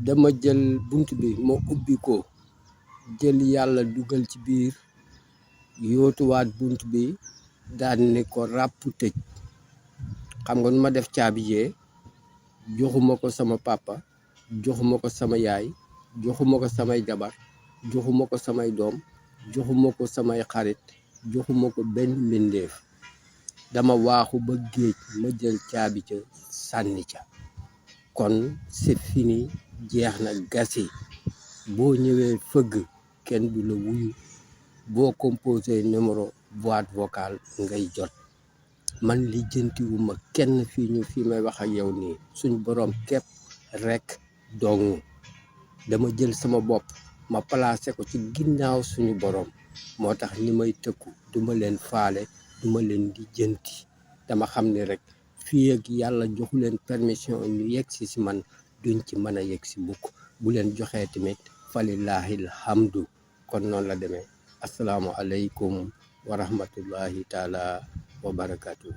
dama jël bunt bi ma ubbi ko jël yàlla dugal ci biir yootuwaat bunt bi daan ni ko ràpp tëj. xam nga nu ma def caabi jee joxuma ko sama papa, joxuma ko sama yaay, joxuma ko samay jabar, joxuma ko samay doom, joxuma ko samay xarit, joxuma ko benn mbindeef. dama waaxu ba géej ma jël caabi ca sànni ca. kon c'est fini, jeex na gasi. boo ñëwee fëgg kenn du la wuyu, boo composé numéro boîte vocale ngay jot. man lijjantiwuma kenn fii may wax ak yow nii, suñ borom képp rekk dong. dama jël sama bopp ma placé ko ci ginnaaw suñu borom, moo tax ni may tëkku duma leen faale, duma leen lijjanti. dama xam ne rek fii ak yàlla joxu leen permission ñu yegg si man duñ ci mën a yegg si bukk. bu leen joxee tamit falillaahi alhamdu. kon noonu la demee. asalaamu aleykum wa rahmatullahi taala wa barakatuh.